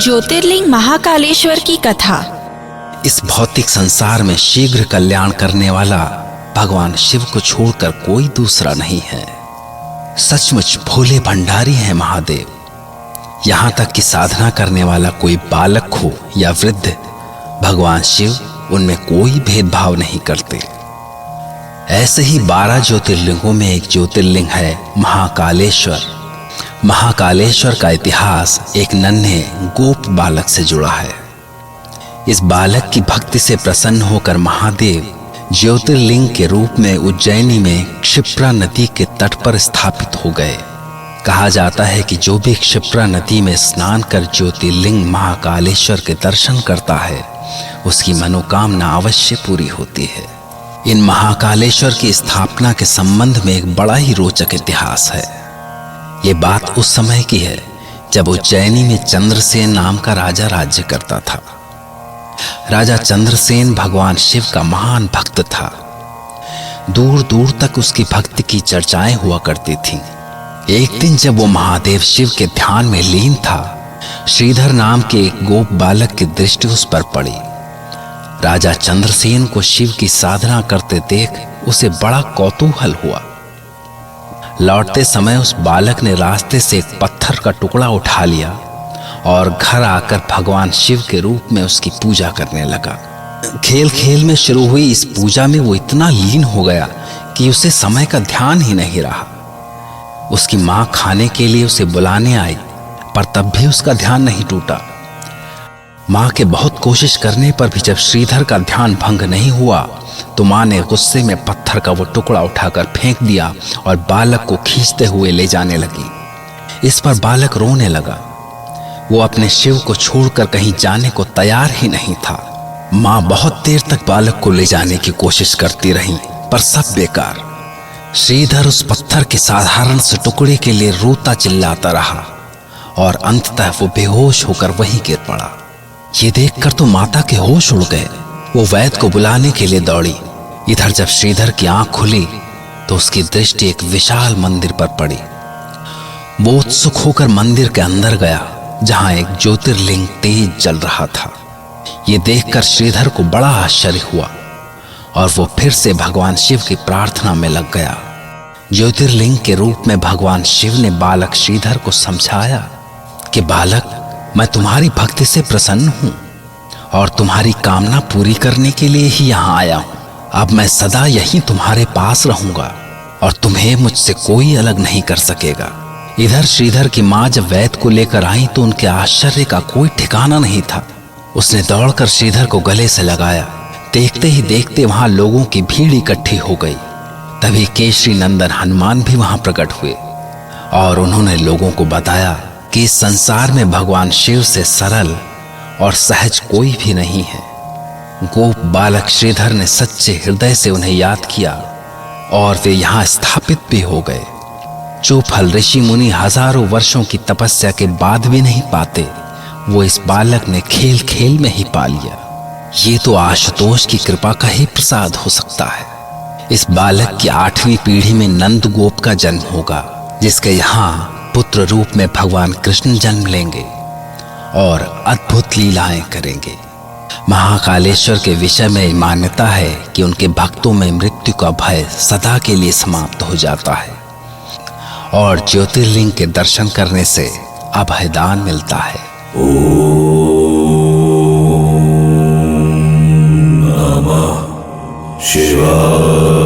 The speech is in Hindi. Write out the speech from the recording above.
ज्योतिर्लिंग महाकालेश्वर की कथा। इस भौतिक संसार में शीघ्र कल्याण करने वाला भगवान शिव को छोड़कर कोई दूसरा नहीं है। सचमुच भोले भंडारी हैं महादेव। यहाँ तक कि साधना करने वाला कोई बालक हो या वृद्ध, भगवान शिव उनमें कोई भेदभाव नहीं करते। ऐसे ही 12 ज्योतिर्लिंगों में एक ज्योतिर्लिंग है महाकालेश्वर। महाकालेश्वर का इतिहास एक नन्हे गोप बालक से जुड़ा है। इस बालक की भक्ति से प्रसन्न होकर महादेव ज्योतिर्लिंग के रूप में उज्जैनी में क्षिप्रा नदी के तट पर स्थापित हो गए। कहा जाता है कि जो भी क्षिप्रा नदी में स्नान कर ज्योतिर्लिंग महाकालेश्वर के दर्शन करता है, उसकी मनोकामना अवश्य पूरी होती है। इन महाकालेश्वर की स्थापना के संबंध में एक बड़ा ही रोचक इतिहास है। ये बात उस समय की है जब उज्जैनी में चंद्रसेन नाम का राजा राज्य करता था। राजा चंद्रसेन भगवान शिव का महान भक्त था। दूर दूर तक उसकी भक्ति की चर्चाएं हुआ करती थीं। एक दिन जब वो महादेव शिव के ध्यान में लीन था, श्रीधर नाम के एक गोप बालक की दृष्टि उस पर पड़ी। राजा चंद्रसेन को शिव की साधना करते देख उसे बड़ा कौतूहल हुआ। लौटते समय उस बालक ने रास्ते से एक पत्थर का टुकड़ा उठा लिया और घर आकर भगवान शिव के रूप में उसकी पूजा करने लगा। खेल खेल में शुरू हुई इस पूजा में वो इतना लीन हो गया कि उसे समय का ध्यान ही नहीं रहा। उसकी माँ खाने के लिए उसे बुलाने आई, पर तब भी उसका ध्यान नहीं टूटा। माँ के बहुत कोशिश करने पर भी जब श्रीधर का ध्यान भंग नहीं हुआ तो माँ ने गुस्से में पत्थर का वो टुकड़ा उठाकर फेंक दिया और बालक को खींचते हुए ले जाने लगी। इस पर बालक रोने लगा। वो अपने शिव को छोड़कर कहीं जाने को तैयार ही नहीं था। माँ बहुत देर तक बालक को ले जाने की कोशिश करती रही, पर सब बेकार। श्रीधर उस पत्थर के साधारण से टुकड़े के लिए रोता चिल्लाता रहा और अंततः वो बेहोश होकर वहीं गिर पड़ा। ये देखकर तो माता के होश उड़ गए। वो वैद्य को बुलाने के लिए दौड़ी। इधर जब श्रीधर की आंख खुली तो उसकी दृष्टि एक विशाल मंदिर पर पड़ी। वो उत्सुक होकर मंदिर के अंदर गया, जहां एक ज्योतिर्लिंग तेज जल रहा था। ये देखकर श्रीधर को बड़ा आश्चर्य हुआ और वो फिर से भगवान शिव की प्रार्थना में लग गया। ज्योतिर्लिंग के रूप में भगवान शिव ने बालक श्रीधर को समझाया कि बालक, मैं तुम्हारी भक्ति से प्रसन्न हूं और तुम्हारी कामना पूरी करने के लिए ही यहाँ आया हूं। अब मैं सदा यहीं तुम्हारे पास रहूंगा और तुम्हें मुझसे कोई अलग नहीं कर सकेगा। इधर श्रीधर की माँ जब वैद्य को लेकर आई तो उनके आश्चर्य का कोई ठिकाना नहीं था। उसने दौड़कर श्रीधर को गले से लगाया। देखते ही देखते वहां लोगों की भीड़ इकट्ठी हो गई। तभी केशरी नंदन हनुमान भी वहां प्रकट हुए और उन्होंने लोगों को बताया कि इस संसार में भगवान शिव से सरल और सहज कोई भी नहीं है। गोप बालक श्रीधर ने सच्चे हृदय से उन्हें याद किया और वे यहाँ स्थापित भी हो गए। जो फल ऋषि मुनि हजारों वर्षों की तपस्या के बाद भी नहीं पाते, वो इस बालक ने खेल खेल में ही पा लिया। ये तो आशुतोष की कृपा का ही प्रसाद हो सकता है। इस बालक की 8वीं पीढ़ी में नंद गोप का जन्म होगा, जिसके यहाँ पुत्र रूप में भगवान कृष्ण जन्म लेंगे और अद्भुत लीलाएं करेंगे। महाकालेश्वर के विषय में मान्यता है कि उनके भक्तों में मृत्यु का भय सदा के लिए समाप्त हो जाता है और ज्योतिर्लिंग के दर्शन करने से अभयदान मिलता है। ओम नमः शिवाय।